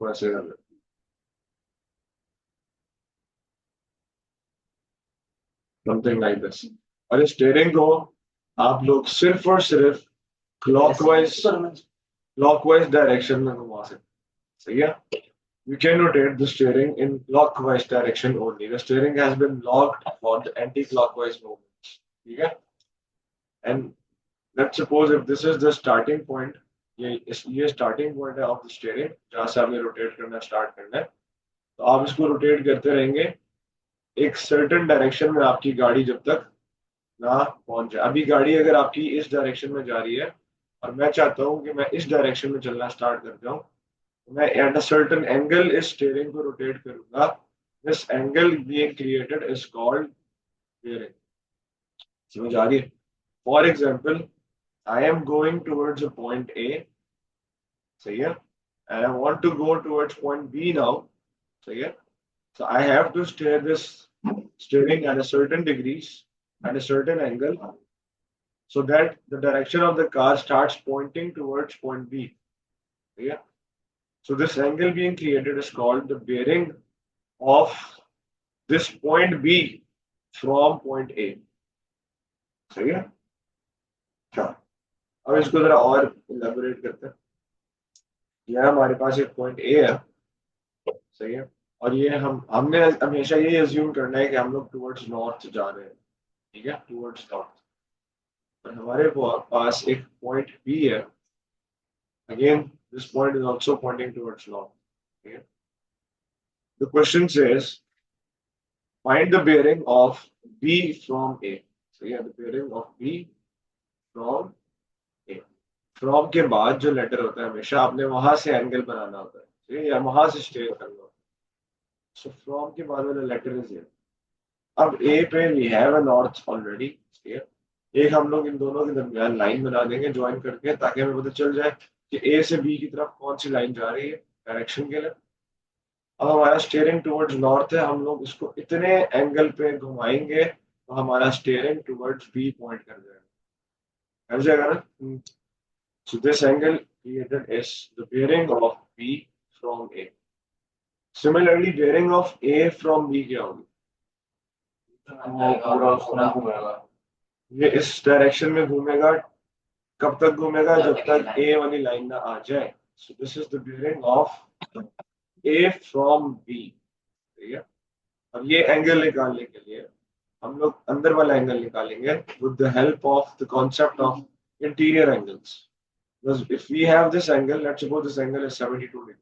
वैसे कर लेते समथिंग लाइक दिस। और स्टेयरिंग को आप लोग सिर्फ और सिर्फ क्लॉकवाइज डायरेक्शन में घुमा सकते हैं। सही है। You can rotate the steering in clockwise direction only. The steering has been locked for the anti-clockwise movement. ठीक है? And let's suppose if this is the starting point, ये starting point है of the steering, जहाँ से आपने rotate करना start करना है, तो आप इसको rotate करते रहेंगे एक certain direction में आपकी गाड़ी जब तक ना पहुंच जाए। अभी गाड़ी अगर आपकी इस डायरेक्शन में जा रही है और मैं चाहता हूँ कि मैं इस डायरेक्शन में चलना स्टार्ट कर जाऊँ, मैं at a certain angle इस steering को rotate करूंगा। This angle being created is called bearing. समझ आ रही है? For example, I am going towards a point A, सही है, and I want to go towards point B now, सही है, so I have to steer this steering at a certain degrees, at a certain angle, so that the direction of the car starts pointing towards point B, सही है. So this angle being created is called the bearing of this point B from point A, सही है. अच्छा, अब इसको जरा और elaborate करते हैं. यह हमारे पास एक पॉइंट ए है, सही है, और ये हमने हमेशा ये अज्यूम करना है कि हम लोग टुवर्ड्स नॉर्थ जा रहे हैं. ठीक है, टुवर्ड्स नॉर्थ. और हमारे पास एक पॉइंट बी है. Again this point is also pointing towards north. ठीक है. The question says find the bearing of B from A. सही है, the bearing of B from A. From के बाद जो लेटर होता है हमेशा आपने वहां से एंगल बनाना होता है, ठीक है, या वहां से स्टेयर करना होता है. सो फ्रॉम के बाद वाला लेटर इज ए. अब ए पे we have a north already. एक हम लोग इन दोनों के दरमियान लाइन बना देंगे ज्वाइन करके, ताकि हमें पता चल जाए कि ए से बी की तरफ कौन सी लाइन जा रही है डायरेक्शन के लिए. अब हमारा स्टीयरिंग टुवर्ड्स नॉर्थ है, हम लोग इसको इतने एंगल पे घुमाएंगे तो हमारा स्टीयरिंग टुवर्ड्स बी पॉइंट कर जाएगा. कर जाएगा ना. So this angle created is the bearing of B from A. Similarly, bearing of A from B क्या होगी? ये इस डायरेक्शन में घूमेगा. कब तक घूमेगा? जब तक A वाली लाइन ना आ जाए. So this is the bearing of A from B. ठीक है. अब ये एंगल निकालने के लिए हम लोग अंदर वाला एंगल निकालेंगे with the help of the concept of interior angles. Because if we have this angle, let's suppose this angle is 72 degrees.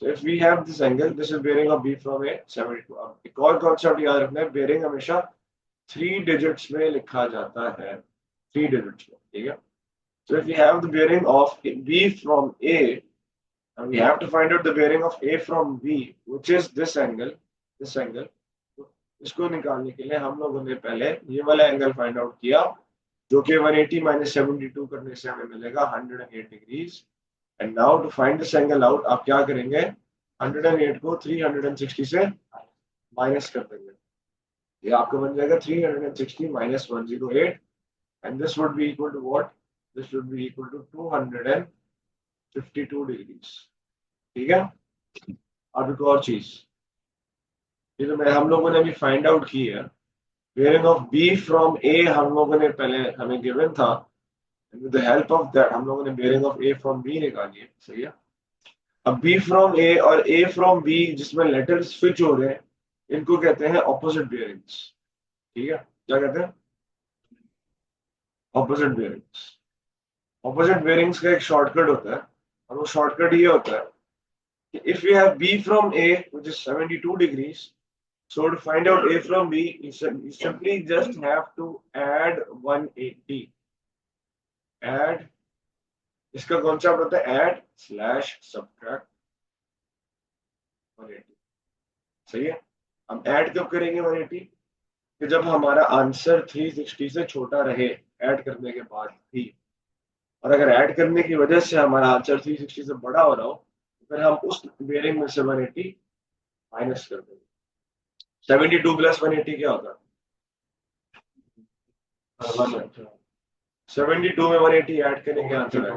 So if we have this angle, this is bearing of B from A 72. अब एक और concept याद रखना है, bearing हमेशा 3 digits में लिखा जाता है. 3 डिजिट्स में. ठीक है. So if we have the bearing of B from A, and we have to find out the bearing of A from B, which is this angle, this angle. तो इसको निकालने के लिए हम लोगों ने पहले ये वाला एंगल फाइंड आउट किया, जो कि 180 माइनस 72 करने से हमें मिलेगा 108 degrees. And now to find this angle out आप क्या करेंगे? 108 को 360 से माइनस कर देंगे. ये आपका बन जाएगा 360 minus 108, and this would be equal to what? This would be equal to 252 degrees. ठीक है. अब एक और चीज, ये तो हम लोगों ने अभी फाइंड आउट की है. Bearing of B from A हम लोगों ने पहले हमें गिवन था. With the help of that हम लोगों ने bearing of A from B निकाली है. सही है. अब बी फ्रॉम ए और ए फ्रॉम बी जिसमें लेटर्स स्विच हो रहे हैं, इनको कहते हैं ऑपोजिट बेयरिंग्स. ठीक है. क्या कहते हैं? Opposite bearings. ऑपोजिट बेयरिंग्स का एक शॉर्टकट होता है, और वो शॉर्टकट ये होता है कि if you have B from A which is 72 degrees, so to find out A from B, you simply just have to add 180. Add, इसका कॉन्सेप्ट होता है add slash subtract 180. सही है. हम ऐड कब करेंगे 180? कि जब हमारा आंसर 360 से छोटा रहे ऐड करने के बाद भी, और अगर ऐड करने की वजह से हमारा आंसर 360 से बड़ा हो रहा हो, तो फिर हम उस बेयरिंग में से 180 माइनस कर देंगे. 72 प्लस 180 क्या होता है? 72 में 180 ऐड करेंगे आंसर है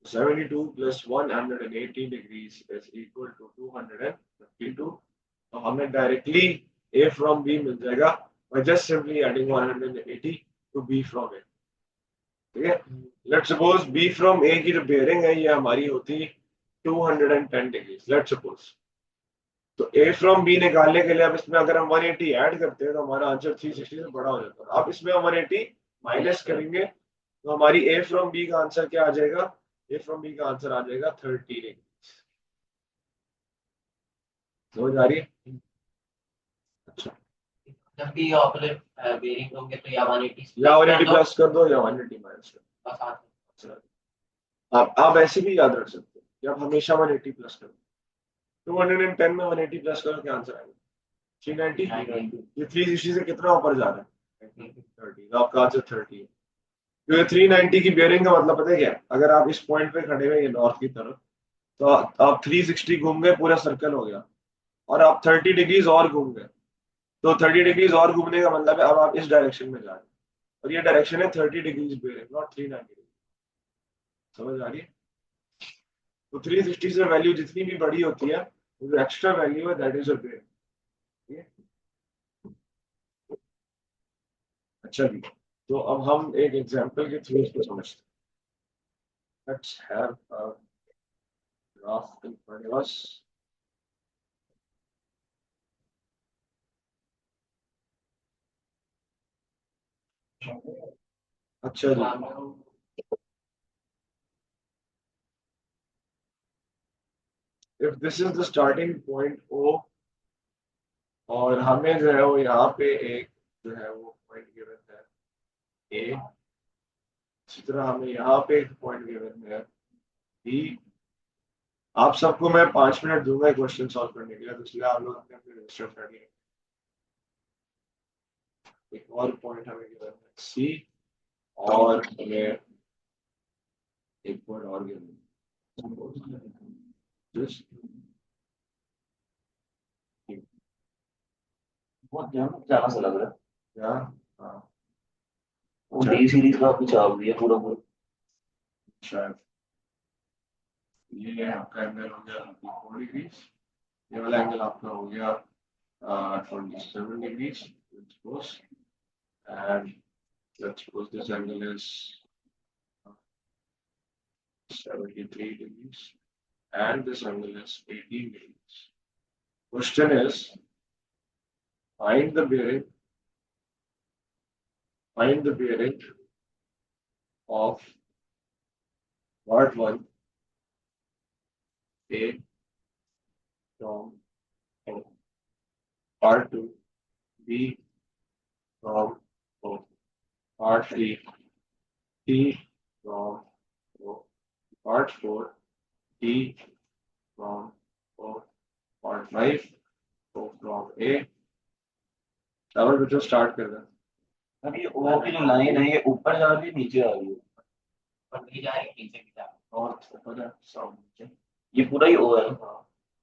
72 plus 180 degrees is equal to 252. तो हमें डायरेक्टली A from B मिल जाएगा by just simply adding 180 to B from A. ठीक है, let's suppose B from A की जो बेयरिंग है ये हमारी होती 210 डिग्री, लेट्स सपोज। तो A from B निकालने के लिए अब इसमें अगर हम 180 ऐड करते हैं तो हमारा आंसर 360 से बड़ा हो जाता है। अब इसमें हम 180 माइनस करेंगे तो हमारी A from B का आंसर क्या आ जाएगा? A from B का आंसर आ जाएगा 30 डिग्री। समझ आ रही है? अच्छा, जब भी ऑपोजिट बेयरिंग होंगे तो या 180 प्लस कर दो या 180 माइनस कर दो। अच्छा, आप ऐसे भी याद रख सकते हो कि आप हमेशा 180 प्लस करो। 210 में 180 प्लस करो, क्या आंसर आएगा? 390। ये 360 से कितना ऊपर जा रहा है? 30। तो आपका आंसर 30 है। तो ये 390 की बेयरिंग का मतलब पता है क्या है? अगर आप इस पॉइंट पे खड़े हुए नॉर्थ की तरफ, तो आप 360 घूम गए, पूरा सर्कल हो गया, और आप 30 डिग्रीज और घूम गए। तो 30 डिग्रीज और घूमने का मतलब है अब आप इस डायरेक्शन में जा रहे हैं, और ये डायरेक्शन है 30 डिग्रीज बेयरिंग, नॉट 390 डिग्री। समझ आ रही है? तो 360 से वैल्यू जितनी भी बड़ी होती है, जो एक्स्ट्रा वैल्यू है दैट इज अ बेयरिंग। अच्छा जी, तो अब हम एक एग्जांपल के थ्रू इसको समझते हैं। Let's have a graph in front of us. अच्छा जी, if this is the starting point O, और हमें जो है वो यहाँ पे एक जो है वो पॉइंट गिवन है A, इसी तरह हमें यहाँ पे एक पॉइंट गिवन है B। आप सबको मैं 5 मिनट दूंगा क्वेश्चन सॉल्व करने के लिए, तो इसलिए आप लोग अपने अपने रजिस्टर करिए। एक और पॉइंट हमें गिवन है C, और हमें एक पॉइंट और गिवन है Just बहुत ज्यादा सा लग रहा है। क्या? हाँ, वो डी सीरीज का कुछ आ गया पूरा पूरा। शायद ये आपका एंगल हो गया 4 डिग्री, ये वाला एंगल आपका हो गया 27 degrees, let's suppose, and let's suppose this angle is 73 degrees, and this angle is 18 degrees. Question is, find the bearing of part 1 A from O, part 2 B from O, part 3 T from O, part 4 D from O, part 5 O from A। चलो बच्चों start कर दें। अभी ओ की जो line है ये ऊपर जा रही है नीचे आ रही है? और नहीं जा रही नीचे की तरफ। नॉर्थ ऊपर है, साउथ नीचे। ये पूरा ही ओ है।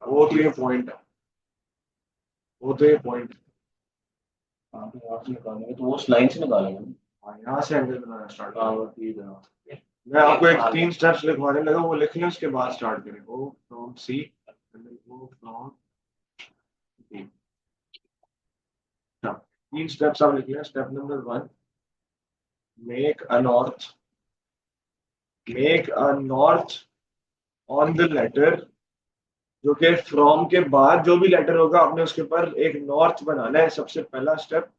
वो तो ये पॉइंट है, वो तो ये पॉइंट है। हाँ तो यहाँ से निकालेंगे तो वो उस लाइन से निकालेंगे। हाँ, यहाँ से एंगल बनाना स्टार्ट हाँ करें। वो ठीक है। मैं आपको एक 3 स्टेप्स लिखवाने लगा, वो लिख लें, उसके बाद स्टार्ट करें। O from C, O from D. 3 steps आप लिख लें। Step number 1, make a north on the letter, जो कि फ्रॉम के बाद जो भी लेटर होगा आपने उसके ऊपर एक नॉर्थ बनाना है। सबसे पहला step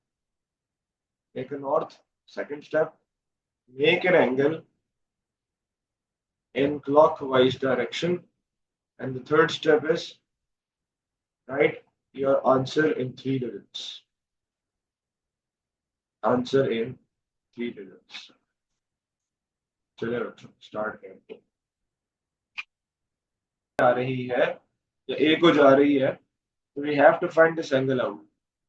make a north. Second step make an angle in clockwise direction, and the third step is write your answer in 3 digits. Answer in 3 digits. चलिए बच्चों स्टार्ट करें। आ रही है या ए को जा रही है, तो we have to find this angle out.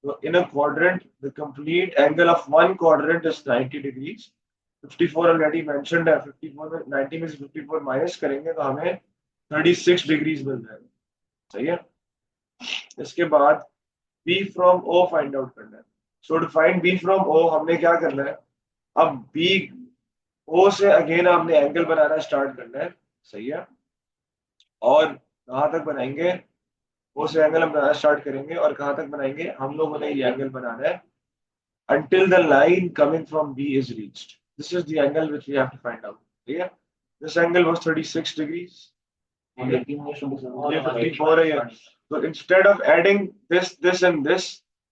So in a quadrant, the complete angle of one quadrant is 90 degrees. 54 already mentioned है। 54 में 90 में से 54 माइनस करेंगे तो हमें 36 डिग्रीज मिल जाएगा। सही है। इसके बाद B from O find out करना है। So to find B from O हमने क्या करना है, अब B O से अगेन आपने एंगल बनाना स्टार्ट करना है। सही है। और कहाँ तक बनाएंगे, वो से एंगल हम बनाना स्टार्ट करेंगे और कहाँ तक बनाएंगे, हम लोगों ने ये एंगल बनाना है until the line coming from B is reached. This is the angle which we have to find out. ठीक है, this angle was 36 degrees. ये 54 है ये। तो instead of adding this and this,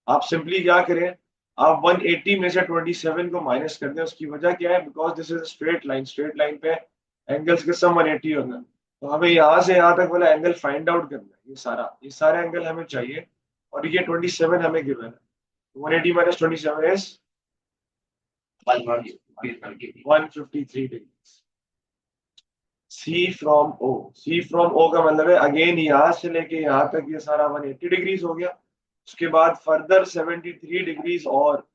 आप simply क्या करें, आप 180 में से 27 को माइनस कर दें। उसकी वजह क्या है, because this is a straight line, straight line पे एंगल्स के सम 180 होगा। तो हमें यहाँ से यहाँ तक वाला एंगल फाइंड आउट करना है। ये सारे एंगल हमें चाहिए और ये 27 हमें गिवन है। 180 minus 27 is 153 degrees. C from O. C from O का मतलब है अगेन यहाँ से लेके यहाँ तक ये सारा 180 डिग्रीज हो गया। उसके बाद फर्दर 73 डिग्रीज और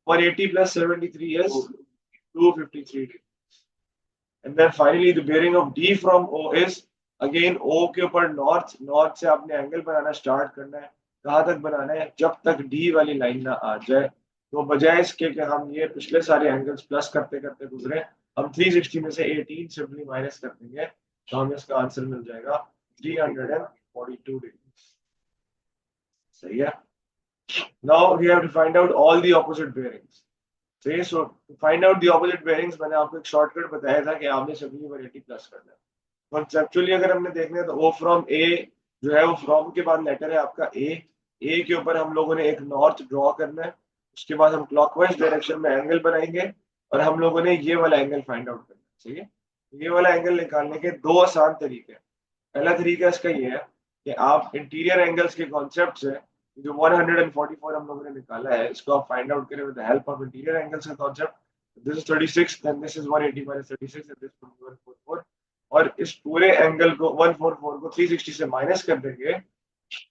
180 plus 73 is 253 degrees. And then finally the bearing of D from O is again O के ऊपर नॉर्थ, नॉर्थ से आपने एंगल बनाना स्टार्ट करना है। कहाँ तक बनाना है, जब तक D वाली लाइन ना आ जाए। तो बजाय इसके कि हम ये पिछले सारे एंगल्स प्लस करते करते गुजरे, हम 360 में से 18 सिंपली माइनस कर देंगे तो हमें इसका आंसर मिल जाएगा 342 डिग्री। सही है। Now we have to find out all the opposite bearings. सही, so to find out the opposite bearings मैंने आपको एक शॉर्टकट बताया था कि आपने सभी 180 प्लस करना है। कॉन्सेप्चुअली अगर हमने देखना है तो ओ फ्रॉम ए जो है वो फ्रॉम के बाद लेटर है आपका ए के ऊपर हम लोगों ने एक नॉर्थ ड्रॉ करना है। उसके बाद हम क्लॉकवाइज डायरेक्शन में एंगल बनाएंगे और हम लोगों ने ये वाला एंगल फाइंड आउट करना है। ठीक है, ये वाला एंगल निकालने के दो आसान तरीके हैं। पहला तरीका इसका ये है कि आप इंटीरियर एंगल्स के कॉन्सेप्ट से जो 144 हम लोगों ने निकाला है इसको आप फाइंड आउट करें with the help of interior angles का concept. This is 36, then this is 180 minus 36 and this will be 144। और इस पूरे एंगल को 144 को 360 से माइनस कर देंगे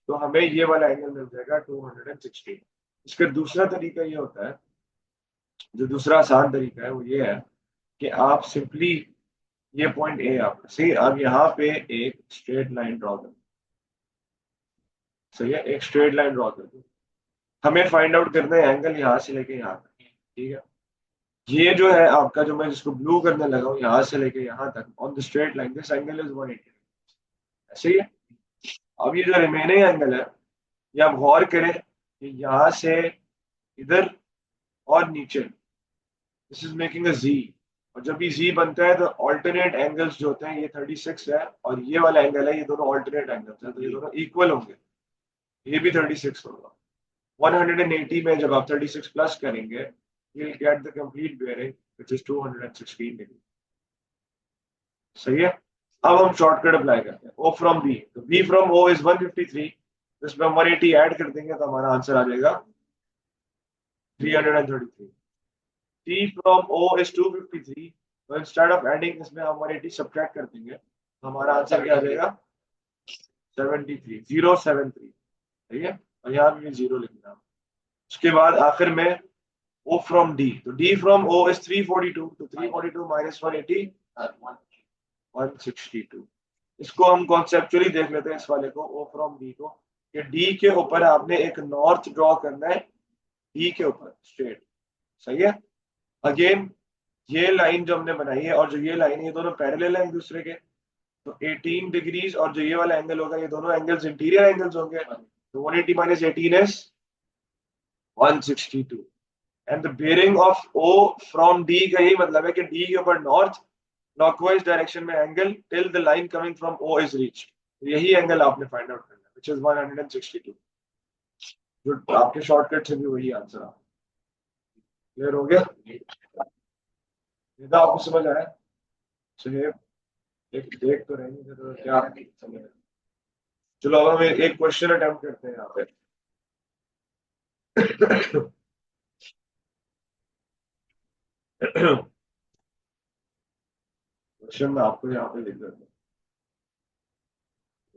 तो हमें ये वाला एंगल मिल जाएगा 260। इसका दूसरा तरीका ये होता है, जो दूसरा आसान तरीका है वो ये है कि आप सिंपली ये पॉइंट ए आप सही, अब यहाँ पे एक स्ट्रेट लाइन ड्रॉ कर, सही है, एक स्ट्रेट लाइन ड्रॉ कर दो। हमें फाइंड आउट करना है एंगल यहाँ से लेके यहाँ तक। ठीक है, ये जो है आपका, जो मैं जिसको ब्लू करने लगा हूँ, यहाँ से लेके यहाँ तक on the straight line this angle is 180। ऐसे ही है। अब ये जो रिमेनिंग एंगल है ये आप गौर करें कि यहाँ से इधर और नीचे, दिस इज मेकिंग अ जी। और जब ये जी बनता है तो ऑल्टरनेट एंगल्स जो होते हैं, ये 36 है और ये वाला एंगल है, ये दोनों ऑल्टरनेट एंगल्स हैं तो ये दोनों इक्वल होंगे। ये भी 36 होगा। 180 में जब आप 36 प्लस करेंगे you'll get the complete bearing which is 216 degree। सही है। अब हम शॉर्टकट अप्लाई करते हैं O from B। तो B from O is 153, तो इसमें हम 180 ऐड कर देंगे तो हमारा आंसर आ जाएगा 333। T from O is 253, तो इंस्टेड ऑफ एडिंग इसमें हम 180 सब्ट्रैक्ट कर देंगे तो हमारा आंसर क्या आ जाएगा 073। सही है, और यहाँ भी 0 लिखना। उसके बाद आखिर में O from D, तो D from O is 342, तो 342 minus 180 162। इसको हम कॉन्सेप्चुअली देख लेते हैं इस वाले को, O from D को, कि D के ऊपर आपने एक नॉर्थ ड्रॉ करना है, D के ऊपर स्ट्रेट। सही है। अगेन ये लाइन जो हमने बनाई है और जो ये लाइन है ये दोनों पैरेलल है एक दूसरे के, तो 18 डिग्रीज और जो ये वाला एंगल होगा ये दोनों एंगल्स इंटीरियर एंगल्स होंगे। तो 180 minus 18 is 162। And the bearing of O from D का यही मतलब है कि D के ऊपर नॉर्थ क्लॉकवाइज डायरेक्शन में angle till the line coming from O is reached. यही एंगल आपने फाइंड आउट करना है व्हिच इज 162। जो आपके शॉर्टकट से भी वही आंसर आ। क्लियर हो गया? निदा आपको समझ आया? चलिए एक देख तो रहेंगे तो क्या समझ आया। चलो अब हम एक क्वेश्चन अटेम्प्ट करते हैं यहाँ पे। क्वेश्चन में आपको यहाँ पे लिख देता हूँ,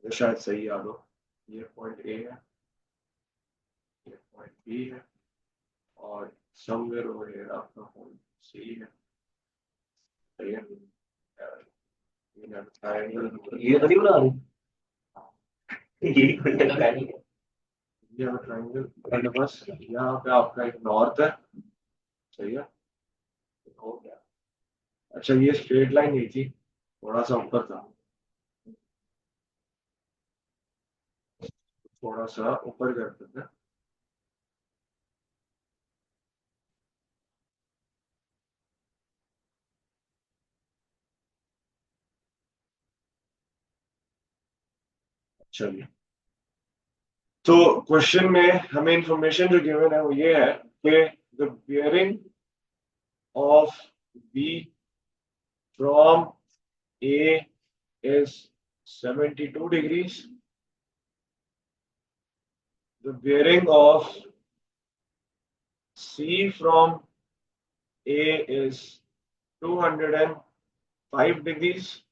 मुझे शायद सही याद हो। ये पॉइंट ए है, ये पॉइंट बी है और समवेयर ओवर हियर आपका पॉइंट सी है। सही है। ये तो नहीं बना रही ये ट्रायंगल बस यहाँ पे आपका एक नॉर्थ है। सही है। हो गया। अच्छा ये स्ट्रेट लाइन नहीं थी, थोड़ा सा ऊपर था, थोड़ा सा ऊपर करते थे। चलिए, तो क्वेश्चन में हमें इंफॉर्मेशन जो गिवन है वो ये है कि the bearing of B from A is 72 degrees. The bearing of C from A is 205 degrees.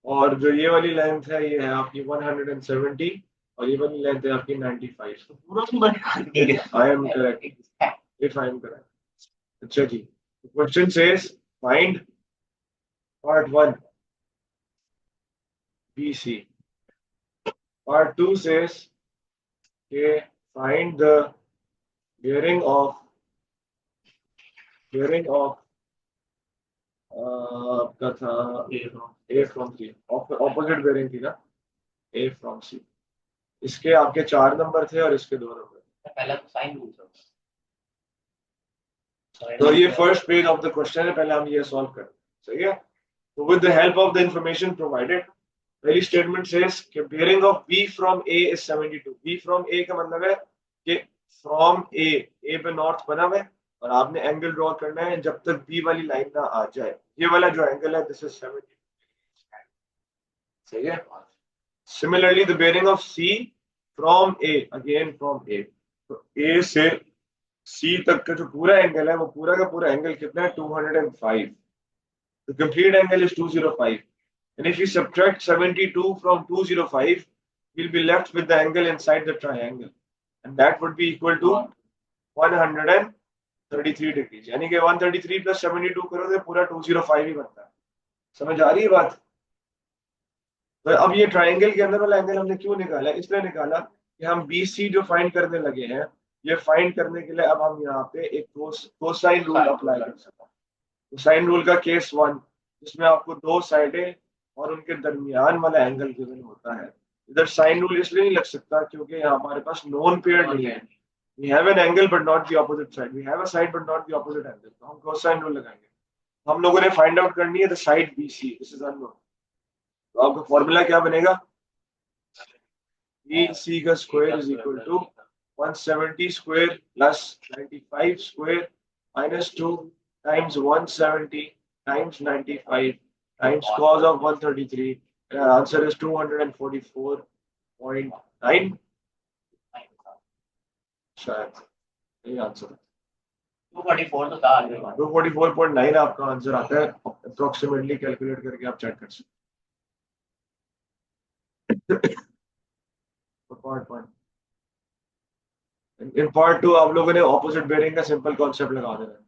और जो ये वाली लेंथ है ये है आपकी 170 और ये वाली लेंथ है आपकी 95. पूरा पूरा I am correct. If I am correct. अच्छा जी. The question says find part 1 BC. Part 2 says okay, find the bearing of आपका था ए फ्रॉम सी, ऑपोजिट बेयरिंग थी ना, ए फ्रॉम सी. इसके आपके 4 नंबर थे और इसके 2 नंबर. पहला तो साइन रूल था. तो ये first page of the question है, पहले हम ये सॉल्व करें. सही है. तो with the help of the information provided, पहली स्टेटमेंट सेज कि bearing of B from A is 72. B from A का मतलब है कि फ्रॉम ए पे नॉर्थ बना हुआ है और आपने एंगल ड्रॉ करना है जब तक बी वाली लाइन ना आ जाए. ये वाला जो एंगल है दिस इज 72. सही है. Similarly the bearing of C from A, again from A, तो ए से सी तक का जो पूरा एंगल है वो पूरा का पूरा एंगल कितना है 205. The complete angle is 205. And if you subtract 72 from 205, you'll be left with the angle inside the triangle. And that would be equal to 133 degrees. यानी कि 133 plus 72 करो तो पूरा 205 ही बनता है. समझ आ रही है बात? तो अब ये ट्राइंगल के अंदर वाला एंगल हमने क्यों निकाला? इसलिए निकाला कि हम BC जो फाइंड करने लगे हैं, ये फाइंड करने के लिए अब हम यहाँ पे एक कोसाइन रूल अप्लाई कर सकते हैं. कोसाइन रूल का केस 1, जिसमें आपको 2 साइडें और उनके दरमियान वाला एंगल गिवन होता है. इधर साइन रूल इसलिए नहीं लग सकता क्योंकि यहाँ हमारे पास नॉन पेयर्ड नहीं है. We have an angle but not the opposite side, we have a side but not the opposite angle, तो हम कोसाइन रूल लगाएंगे. हम लोगों ने फाइंड आउट करनी है the side BC, this is unknown. तो आपका फॉर्मूला क्या बनेगा? BC का square is equal to 170 square plus 95 square minus 2 times 170 times 95 times cos of 133. Our answer is 244.9. शायद यही आंसर है. 244 तो था. 244.9 आपका आंसर आता है. अप्रोक्सीमेटली कैलकुलेट करके आप चेक कर सकते. इन पार्ट 2 आप लोगों ने ऑपोजिट बेयरिंग का सिंपल कॉन्सेप्ट लगा देना है.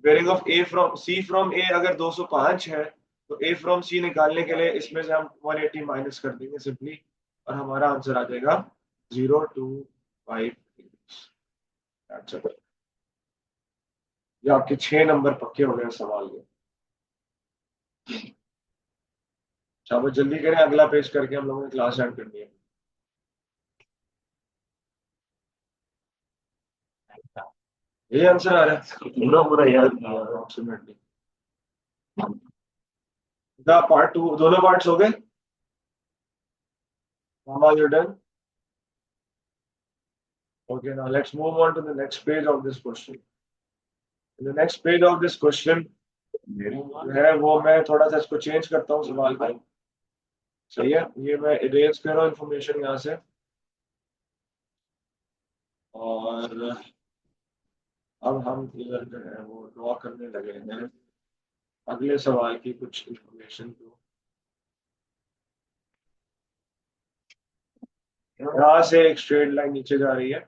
Bearing of A from C from A अगर 205 है तो ए फ्रॉम सी निकालने के लिए इसमें से हम 180 माइनस कर देंगे सिंपली और हमारा आंसर आ जाएगा 025. ये आपके 6 नंबर पक्के हो गए सवाल के. शाबाश, जल्दी करें, अगला पेज करके हम लोगों ने क्लास एंड करनी है. ये आंसर आ रहा है पूरा पूरा याद किया. अप्रोक्सीमेटली. पार्ट 2 दोनों पार्ट्स हो गए. Mama, you're done? Okay, now let's move on to the next page of this question. In the next page of this question जो है वो मैं थोड़ा सा इसको चेंज करता हूँ सवाल को. सही है. ये मैं इरेज कर रहा हूँ इंफॉर्मेशन यहाँ से और अब हम इधर जो है वो ड्रॉ करने लगे हैं अगले सवाल की कुछ इंफॉर्मेशन को. यहाँ से एक स्ट्रेट लाइन नीचे जा रही है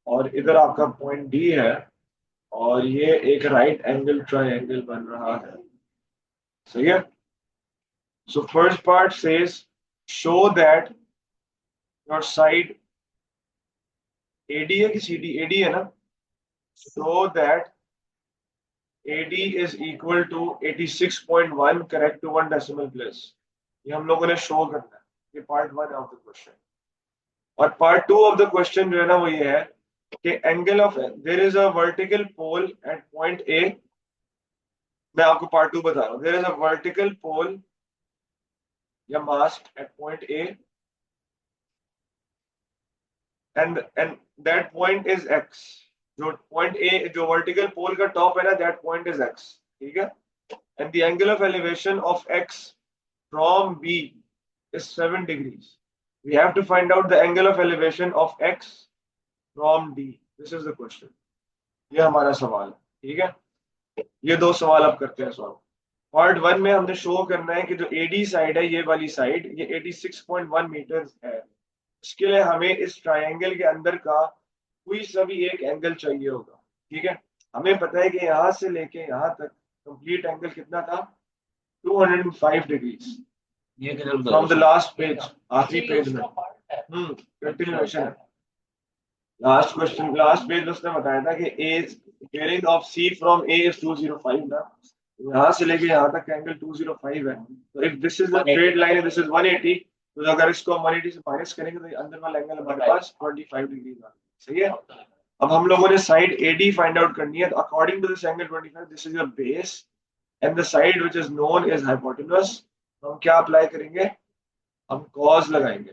और इधर आपका पॉइंट डी है और ये एक राइट एंगल ट्रायंगल बन रहा है. सही है. So first part says show that your side AD है कि CD? AD है ना. Show that AD is equal to 86.1 correct to 1 decimal place. ये हम लोगों ने शो करना है, ये पार्ट 1 ऑफ द क्वेश्चन। और पार्ट 2 ऑफ द क्वेश्चन जो है ना वो ये है कि angle of there is a vertical pole at point A. मैं आपको पार्ट 2 बता रहा हूँ। There is a vertical pole या mast at point A and that point is X. जो पॉइंट ए जो वर्टिकल पोल का टॉप है ना, दैट पॉइंट इज एक्स, ठीक है। And the angle of elevation of X from B is 7 degrees. We have to find out the angle of elevation of x from D. This is the question. ये हमारा सवाल है, ठीक है। ये दो सवाल अब करते हैं सॉल्व। पार्ट 1 में हमने शो करना है कि जो AD साइड है, ये वाली साइड, ये 86.1 मीटर है। इसके लिए हमें इस ट्रायंगल के अंदर का कोई सा भी एक एंगल चाहिए होगा, ठीक है। हमें पता है कि यहाँ से लेके यहाँ तक कंप्लीट एंगल कितना था, 205 डिग्रीज। ये किधर फ्रॉम द लास्ट पेज, आखिरी पेज में कंटिन्यूएशन है। लास्ट क्वेश्चन, लास्ट पेज में उसने बताया था कि A bearing of C from A is 205 ना, यहाँ से लेके यहाँ तक का एंगल 205 है। तो if this is the straight line, this is 180, तो अगर इसको हम 180 से माइनस करेंगे तो अंदर वाला एंगल हमारे पास 25 डिग्री का, सही है। अब हम लोगों ने साइड AD फाइंड आउट करनी है। तो according to this angle 25, this is your base and the side which is known is hypotenuse. तो हम क्या अप्लाई करेंगे, हम कॉस लगाएंगे।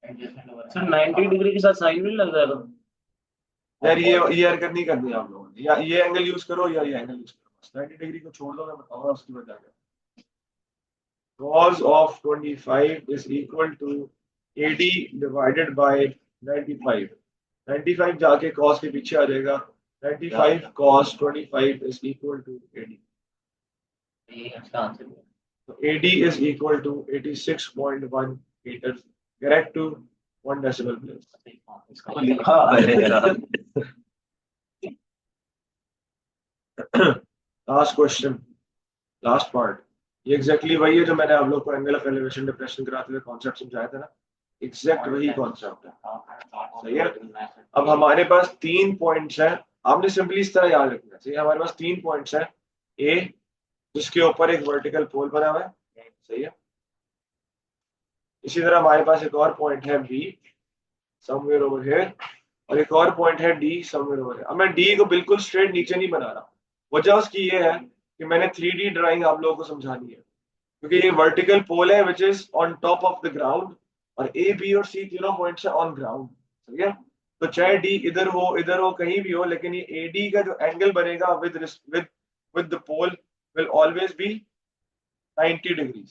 सर 90 डिग्री के साथ साइन नहीं लग रहा था। यार ये हरकत नहीं करनी है आप लोगों ने, या ये एंगल यूज करो या ये एंगल यूज करो। 90 डिग्री को छोड़ दो, मैं बताऊंगा उसकी वजह क्या। cos of 25 is equal to AD divided by 95। 95 जाके cos के पीछे आ जाएगा। 95 cos 25 is equal to AD। So AD is equal to 86.1 meters, correct to 1 decimal place। इसको लिखा है यार। लास्ट क्वेश्चन, लास्ट पार्ट, ये एग्जैक्टली वही है जो मैंने आप लोग को एंगल ऑफ एलिवेशन डिप्रेशन कराते हुए कॉन्सेप्ट समझाया था ना, एग्जैक्ट वही कॉन्सेप्ट है, सही है। अब हमारे पास 3 पॉइंट्स हैं, आपने सिंपली इस तरह याद रखना है, सही है। हमारे पास 3 पॉइंट्स हैं, ए जिसके ऊपर एक वर्टिकल पोल बना हुआ है, सही है। इसी तरह हमारे पास एक और पॉइंट है बी समवेयर ओवर हियर, और एक और पॉइंट है डी समवेयर ओवर हियर। अब मैं डी को बिल्कुल स्ट्रेट नीचे नहीं बना रहा, वजह उसकी ये है कि मैंने 3D ड्राइंग आप लोगों को समझानी है, क्योंकि ये वर्टिकल पोल है which is on top of the ground, और ए बी और सी तीनों पॉइंट्स है ऑन ग्राउंड, ठीक है। तो चाहे डी इधर हो कहीं भी हो, लेकिन ये एडी का जो एंगल बनेगा with with the pole will always be 90 degrees,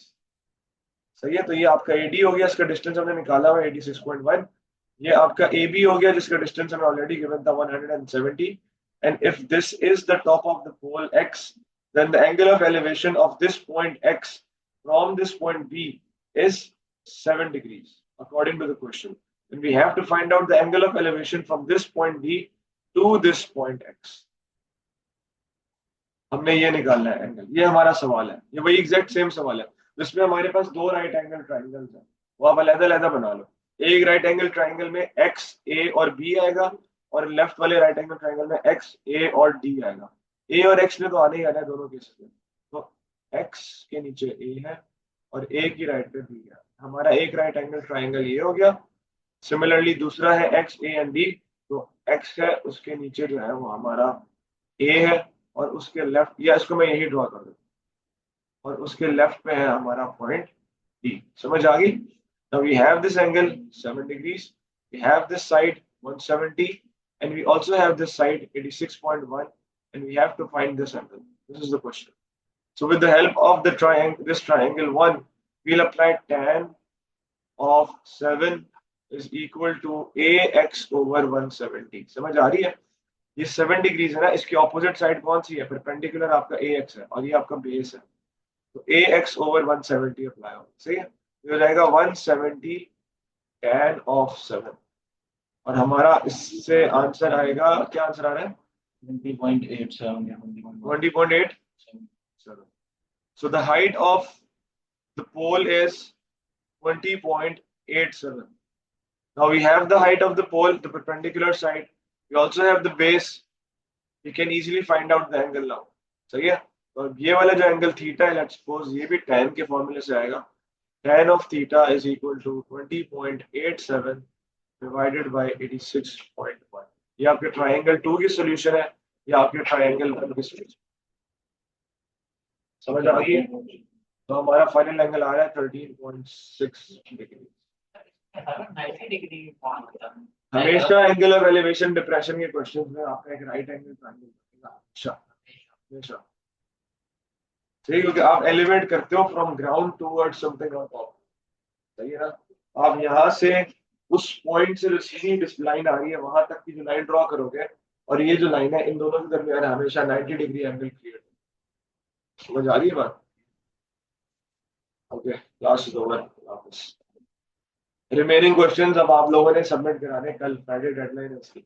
सही है। तो ये आपका एडी हो गया, इसका डिस्टेंस हमने निकाला हुआ 86.1। ये आपका ए बी हो गया जिसका डिस्टेंस हमें ऑलरेडी गिवन था 170। And if this is the top of the pole X, then the angle of elevation of this point x from this point b is 7 degrees according to the question. And we have to find out the angle of elevation from this point b to this point x. हमने ये निकालना है angle, ये हमारा सवाल है, ये वही एग्जैक्ट सेम सवाल है जिसमें हमारे पास 2 राइट एंगल ट्राइंगल्स हैं, वो आप अलग-अलग बना लो। एक राइट एंगल ट्राइंगल में x a और b आएगा, और लेफ्ट वाले राइट एंगल ट्राइंगल में x a और d आएगा। a और x ने तो आने ही आना है दोनों केसेस में, तो x के नीचे a है और a की राइट पे b है। हमारा एक राइट एंगल ट्राइंगल ये हो गया। सिमिलरली दूसरा है x a एंड d, तो x है उसके नीचे जो है वो हमारा a है, और उसके लेफ्ट, या इसको मैं यही ड्रॉ कर देता हूँ, और उसके लेफ्ट पे है हमारा पॉइंट D। समझ आ गई? Now we have this angle 7 degrees, we have this side 170, and we also have this side 86.1, and we have to find this angle. This is the question. So with the help of the triangle, this triangle 1, we'll apply tan of 7 is equal to ax over 170। समझ आ रही है? ये 7 degrees है ना, इसकी opposite side कौन सी है, perpendicular आपका ax है, और ये आपका बेस है, तो ax over 170 अप्लाई होगा, सही है। ये हो जाएगा 170 tan of 7, और हमारा इससे आंसर आएगा, क्या आंसर आ रहा है, 20.8। So the height of the pole is 20.87। Now we have the height of the pole, the perpendicular side, we also have the base, we can easily find out the angle now. सही है। और ये वाला जो angle theta है, let's suppose ये भी tan के फॉर्मूले से आएगा। tan of theta is equal to 20.87 divided by 86.1। ये आपके ट्रायंगल 2 की सॉल्यूशन है, या आपके ट्रायंगल 1 की सॉल्यूशन। समझ आ गई है? तो हमारा फाइनल एंगल आ रहा है 13.6 डिग्री। 90 डिग्री कौन होता है? हमेशा एंगल ऑफ एलिवेशन डिप्रेशन के क्वेश्चंस में आपका एक राइट एंगल ट्रायंगल बनेगा हमेशा, हमेशा। ठीक है, क्योंकि आप एलिवेट करते हो from ground towards something on top. सही है ना। आप यहाँ से उस पॉइंट से जो सीधी लाइन आ रही है वहां तक की जो लाइन ड्रॉ करोगे, और ये जो लाइन है, इन दोनों के दरमियान हमेशा 90 डिग्री एंगल क्रिएट। समझ आ रही है बात? Okay, class is over. वापस रिमेनिंग क्वेश्चंस अब आप लोगों ने सबमिट कराने, कल फ्राइडे डेडलाइन है इसकी।